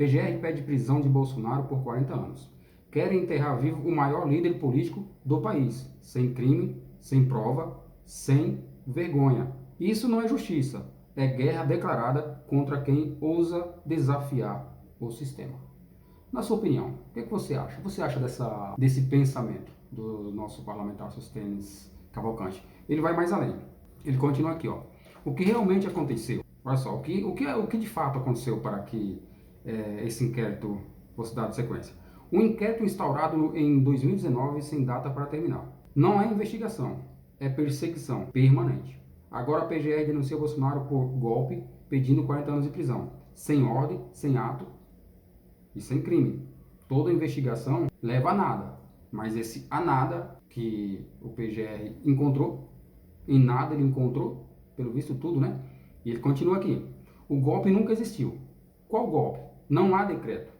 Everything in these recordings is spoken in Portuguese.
PGR pede prisão de Bolsonaro por 40 anos. Querem enterrar vivo o maior líder político do país, sem crime, sem prova, sem vergonha. Isso não é justiça, é guerra declarada contra quem ousa desafiar o sistema. Na sua opinião, o que você acha? Você acha desse pensamento do nosso parlamentar Sostênis Cavalcante? Ele vai mais além. Ele continua aqui, ó. O que realmente aconteceu? Olha só, o que de fato aconteceu para que esse inquérito fosse dado sequência? Um inquérito instaurado em 2019 sem data para terminar. Não é investigação, é perseguição permanente. Agora a PGR denuncia Bolsonaro por golpe, pedindo 40 anos de prisão, sem ordem, sem ato e sem crime. Toda investigação leva a nada, mas esse a nada que o PGR encontrou, em nada ele encontrou, pelo visto tudo, né? E ele continua aqui. O golpe nunca existiu. Qual golpe? Não há decreto,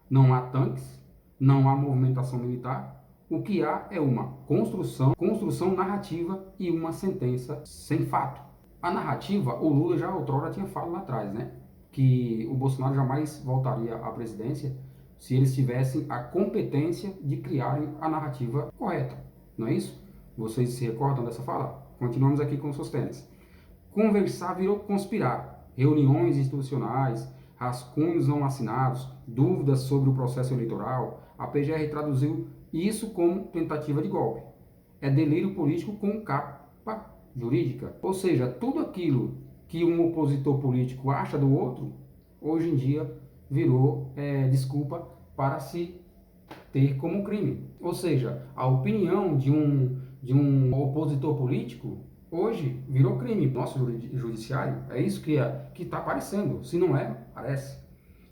não há tanques, não há movimentação militar. O que há é uma construção narrativa e uma sentença sem fato. A narrativa, o Lula já outrora tinha falado lá atrás, né? Que o Bolsonaro jamais voltaria à presidência se eles tivessem a competência de criarem a narrativa correta. Não é isso? Vocês se recordam dessa fala? Continuamos aqui com os Sostênis. Conversar virou conspirar. Reuniões institucionais, rascunhos não assinados, dúvidas sobre o processo eleitoral. A PGR traduziu isso como tentativa de golpe. É delírio político com capa jurídica. Ou seja, tudo aquilo que um opositor político acha do outro, hoje em dia virou desculpa para se ter como crime. Ou seja, a opinião de um opositor político hoje virou crime. Nosso judiciário é isso que está aparecendo. Se não é, parece.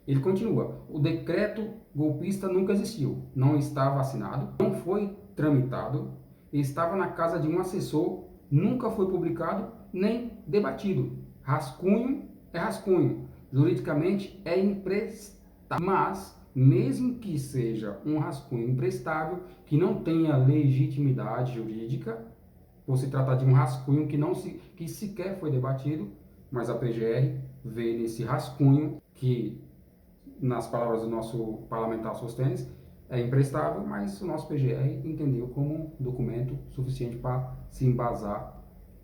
Ele continua. O decreto golpista nunca existiu. Não estava assinado, não foi tramitado, estava na casa de um assessor, nunca foi publicado nem debatido. Rascunho é rascunho. Juridicamente é imprestável. Mas, mesmo que seja um rascunho imprestável, que não tenha legitimidade jurídica, por se tratar de um rascunho que sequer foi debatido, mas a PGR vê nesse rascunho que, nas palavras do nosso parlamentar Sostênis, é imprestável, mas o nosso PGR entendeu como documento suficiente para se embasar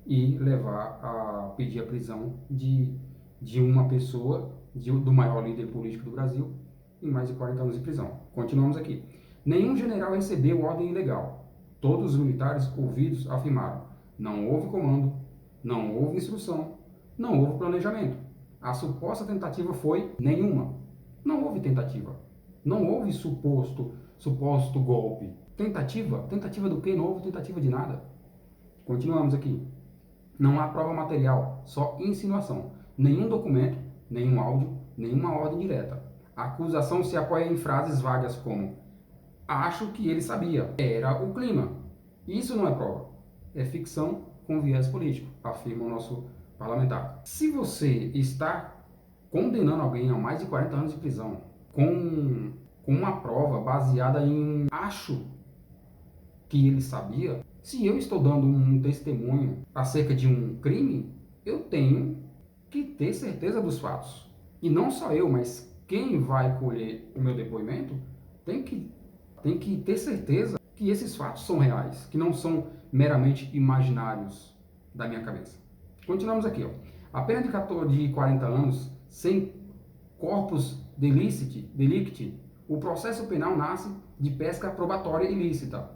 e levar a pedir a prisão de uma pessoa, do maior líder político do Brasil, em mais de 40 anos de prisão. Continuamos aqui. Nenhum general recebeu ordem ilegal. Todos os militares ouvidos afirmaram: não houve comando, não houve instrução, não houve planejamento. A suposta tentativa foi nenhuma. Não houve tentativa. Não houve suposto golpe. Tentativa? Tentativa do quê? Não houve tentativa de nada. Continuamos aqui. Não há prova material, só insinuação. Nenhum documento, nenhum áudio, nenhuma ordem direta. A acusação se apoia em frases vagas como: acho que ele sabia. Era o clima. Isso não é prova. É ficção com viés político, afirma o nosso parlamentar. Se você está condenando alguém a mais de 40 anos de prisão com uma prova baseada em acho que ele sabia, se eu estou dando um testemunho acerca de um crime, eu tenho que ter certeza dos fatos. E não só eu, mas quem vai colher o meu depoimento tem que ter certeza que esses fatos são reais, que não são meramente imaginários da minha cabeça. Continuamos aqui, ó. A pena de 40 anos, sem corpus delicti, o processo penal nasce de pesca probatória ilícita,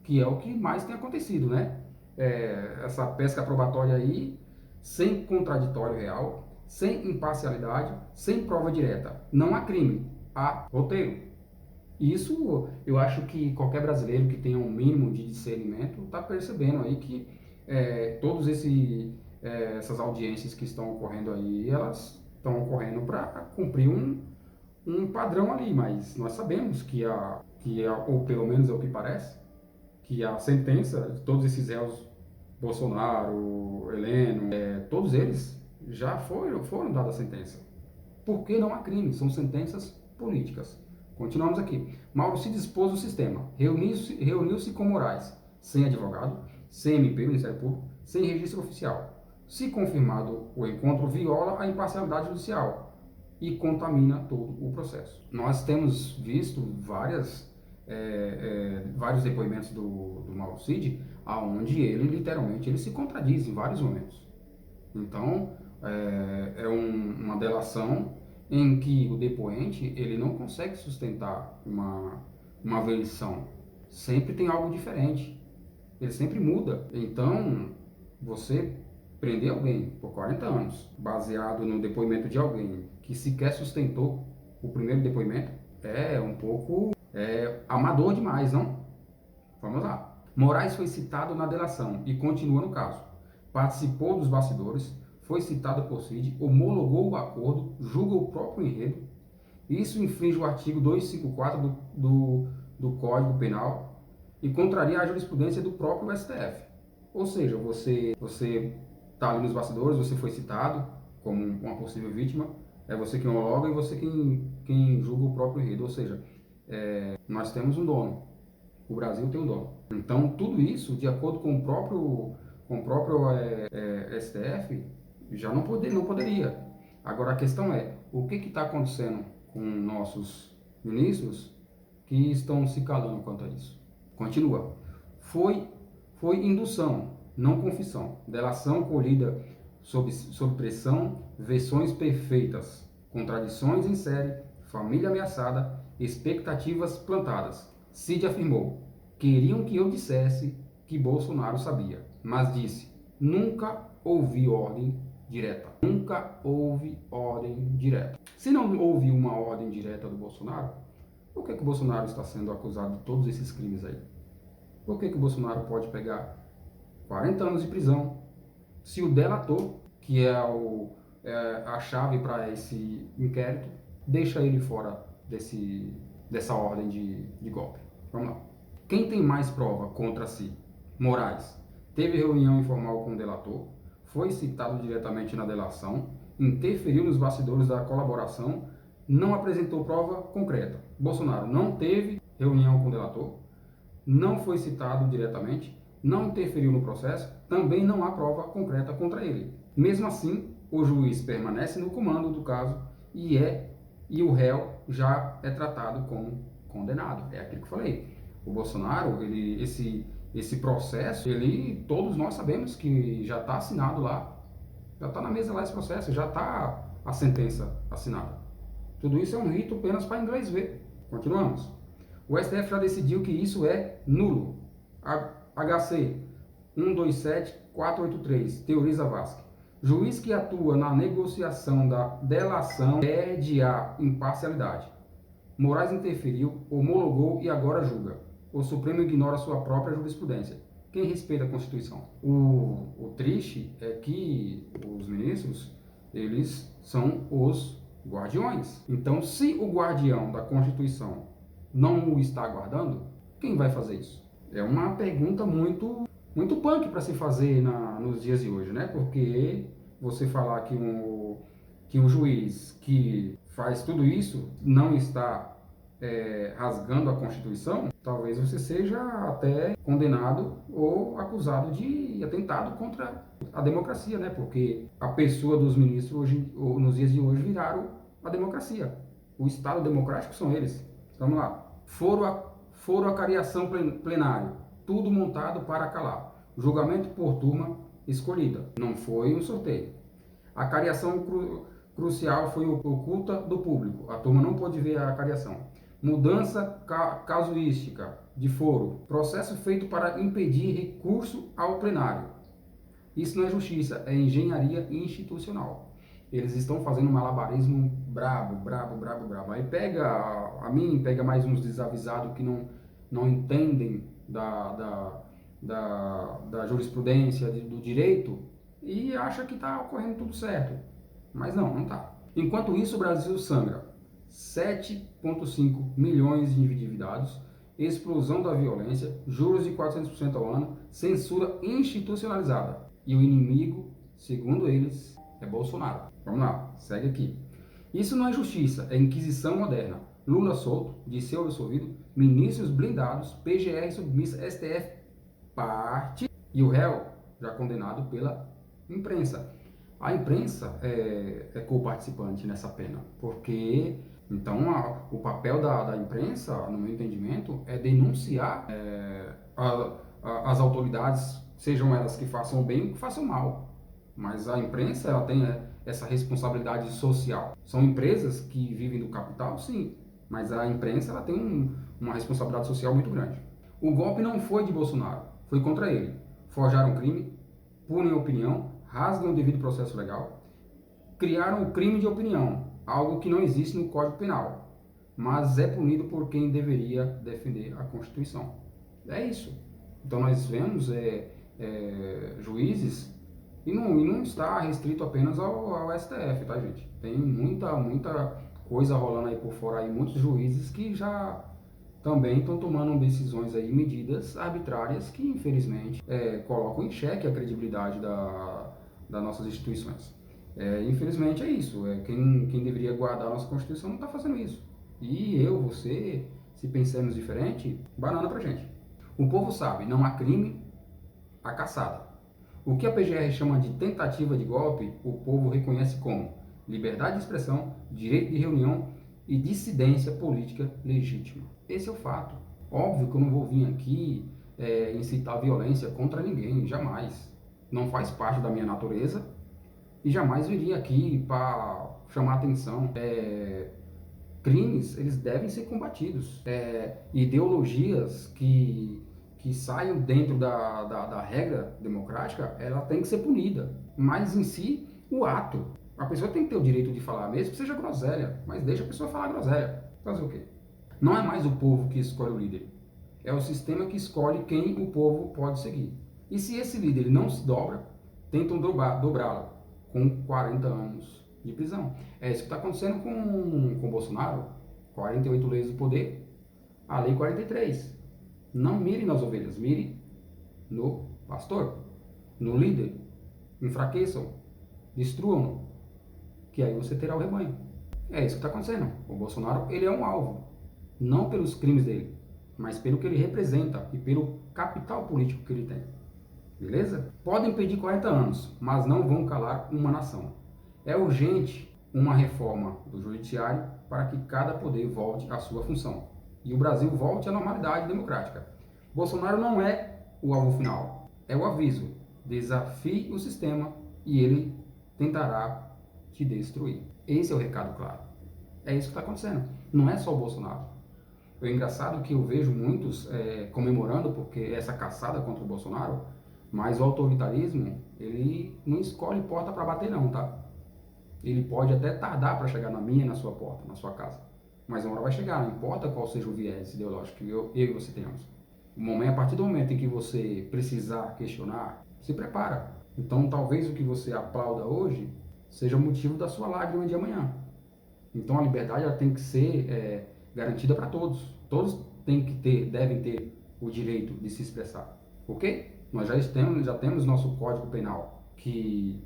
que é o que mais tem acontecido, né? Essa pesca probatória aí, sem contraditório real, sem imparcialidade, sem prova direta. Não há crime, há roteiro. Isso eu acho que qualquer brasileiro que tenha um mínimo de discernimento está percebendo aí que todas essas audiências que estão ocorrendo aí, elas estão ocorrendo para cumprir um padrão ali, mas nós sabemos ou pelo menos é o que parece, que a sentença de todos esses réus, Bolsonaro, Heleno, todos eles já foram dadas a sentença. Porque não há crime, são sentenças políticas. Continuamos aqui. Mauro se dispôs do sistema, reuniu-se com Moraes, sem advogado, sem MP, Ministério Público, sem registro oficial. Se confirmado o encontro, viola a imparcialidade judicial. e contamina todo o processo. Nós temos visto vários depoimentos do Mauro Cid, aonde ele literalmente ele se contradiz em vários momentos. Então, uma delação em que o depoente ele não consegue sustentar uma versão. Sempre tem algo diferente. Ele sempre muda. Então, você prender alguém por 40 anos, baseado no depoimento de alguém que sequer sustentou o primeiro depoimento, é um pouco amador demais, não? Vamos lá. Moraes foi citado na delação e continua no caso. Participou dos bastidores, foi citado por Cid, homologou o acordo, julga o próprio enredo. Isso infringe o artigo 254 do Código Penal e contraria a jurisprudência do próprio STF. Ou seja, você está ali nos bastidores, você foi citado como uma possível vítima, é você quem homologa e você quem julga o próprio enredo. Ou seja, nós temos um dono, o Brasil tem um dono. Então, tudo isso, de acordo com o próprio STF, já não poderia. Agora, a questão é, o que está acontecendo com nossos ministros que estão se calando quanto a isso? Continua. Foi indução, não confissão. Delação colhida sob pressão, versões perfeitas, contradições em série, família ameaçada, expectativas plantadas. Cid afirmou: queriam que eu dissesse que Bolsonaro sabia, mas disse: nunca ouvi ordem direta. Nunca houve ordem direta. Se não houve uma ordem direta do Bolsonaro, por que o Bolsonaro está sendo acusado de todos esses crimes aí? Por que o Bolsonaro pode pegar 40 anos de prisão se o delator, que é a chave para esse inquérito, deixa ele fora dessa ordem de golpe? Vamos lá. Quem tem mais prova contra si? Moraes teve reunião informal com o delator, foi citado diretamente na delação, interferiu nos bastidores da colaboração, não apresentou prova concreta. Bolsonaro não teve reunião com o delator, não foi citado diretamente, não interferiu no processo, também não há prova concreta contra ele. Mesmo assim, o juiz permanece no comando do caso e o réu já é tratado como condenado. É aquilo que eu falei. O Bolsonaro, esse processo, todos nós sabemos que já está assinado lá, já está na mesa lá esse processo, já está a sentença assinada. Tudo isso é um rito apenas para inglês ver. Continuamos. O STF já decidiu que isso é nulo. HC 127483, teoriza Vasque. Juiz que atua na negociação da delação perde a imparcialidade. Moraes interferiu, homologou e agora julga. O Supremo ignora sua própria jurisprudência. Quem respeita a Constituição? O triste é que os ministros, eles são os guardiões. Então, se o guardião da Constituição não o está guardando, quem vai fazer isso? É uma pergunta muito punk para se fazer nos dias de hoje, né? Porque você falar que um juiz que faz tudo isso não está rasgando a Constituição, talvez você seja até condenado ou acusado de atentado contra a democracia, né? Porque a pessoa dos ministros hoje, nos dias de hoje, viraram a democracia. O Estado democrático são eles. Vamos lá. Foro a cariação plenário. Tudo montado para calar. Julgamento por turma escolhida. Não foi um sorteio. A cariação crucial foi oculta do público. A turma não pôde ver a cariação. Mudança casuística de foro. Processo feito para impedir recurso ao plenário. Isso não é justiça, é engenharia institucional. Eles estão fazendo um malabarismo brabo. Aí pega mais uns desavisados que não entendem da jurisprudência, do direito, e acha que está ocorrendo tudo certo. Mas não está. Enquanto isso, o Brasil sangra. 7,5 milhões de endividados, explosão da violência, juros de 400% ao ano, censura institucionalizada. E o inimigo, segundo eles, é Bolsonaro. Vamos lá, segue aqui. Isso não é justiça, é inquisição moderna. Lula solto, Dirceu absolvido, ministros blindados, PGR submissa, STF parte e o réu já condenado pela imprensa. A imprensa é co-participante nessa pena, porque então o papel da imprensa, no meu entendimento, é denunciar as autoridades, sejam elas que façam bem ou que façam mal. Mas a imprensa ela tem essa responsabilidade social. São empresas que vivem do capital, sim, mas a imprensa ela tem uma responsabilidade social muito grande. O golpe não foi de Bolsonaro, foi contra ele. Forjaram crime, punem opinião, rasgam o devido processo legal, criaram o crime de opinião, algo que não existe no Código Penal, mas é punido por quem deveria defender a Constituição. É isso. Então nós vemos juízes, e não está restrito apenas ao STF, tá, gente? Tem muita coisa rolando aí por fora, aí, muitos juízes que já também estão tomando decisões aí, medidas arbitrárias que, infelizmente, colocam em xeque a credibilidade das nossas instituições. Infelizmente é isso, quem deveria guardar a nossa Constituição não está fazendo isso. E eu, você, se pensarmos diferente, banana pra gente. O povo sabe, não há crime, há caçada. O que a PGR chama de tentativa de golpe, o povo reconhece como liberdade de expressão, direito de reunião e dissidência política legítima. Esse é o fato. Óbvio que eu não vou vir aqui incitar violência contra ninguém, jamais. Não faz parte da minha natureza e jamais viria aqui para chamar atenção. Crimes, eles devem ser combatidos. Ideologias que saiam dentro da regra democrática, ela tem que ser punida. Mas em si, o ato. A pessoa tem que ter o direito de falar, mesmo que seja groselha, mas deixa a pessoa falar groselha. Fazer o quê? Não é mais o povo que escolhe o líder. É o sistema que escolhe quem o povo pode seguir. E se esse líder não se dobra, tentam dobrá-lo com 40 anos de prisão. É isso que está acontecendo com Bolsonaro. 48 leis do poder, a lei 43. Não mire nas ovelhas, mire no pastor, no líder. Enfraqueçam, destruam-no, que aí você terá o rebanho. É isso que está acontecendo. O Bolsonaro, ele é um alvo, não pelos crimes dele, mas pelo que ele representa e pelo capital político que ele tem. Beleza? Podem pedir 40 anos, mas não vão calar uma nação. É urgente uma reforma do judiciário para que cada poder volte à sua função e o Brasil volte à normalidade democrática. Bolsonaro não é o alvo final, é o aviso. Desafie o sistema e ele tentará te destruir. Esse é o recado claro. É isso que está acontecendo. Não é só o Bolsonaro. É engraçado que eu vejo muitos comemorando porque essa caçada contra o Bolsonaro, mas o autoritarismo, ele não escolhe porta para bater não, tá? Ele pode até tardar para chegar na minha e na sua porta, na sua casa. Mas uma hora vai chegar, não importa qual seja o viés ideológico que eu e você tenhamos. A partir do momento em que você precisar questionar, se prepara. Então talvez o que você aplauda hoje seja motivo da sua lágrima de amanhã. Então a liberdade ela tem que ser garantida para todos. Todos devem ter o direito de se expressar. Ok? Nós já temos nosso Código Penal que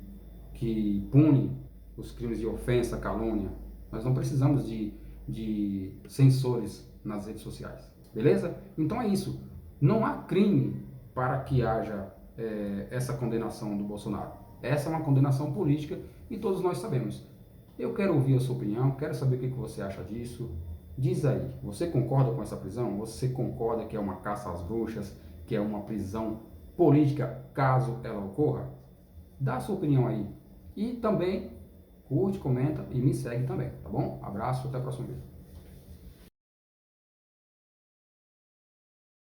pune os crimes de ofensa, calúnia. Nós não precisamos de censores nas redes sociais. Beleza? Então é isso. Não há crime para que haja essa condenação do Bolsonaro. Essa é uma condenação política e todos nós sabemos. Eu quero ouvir a sua opinião, quero saber o que você acha disso. Diz aí, você concorda com essa prisão? Você concorda que é uma caça às bruxas, que é uma prisão política caso ela ocorra? Dá a sua opinião aí. E também curte, comenta e me segue também, tá bom? Abraço, até o próximo vídeo.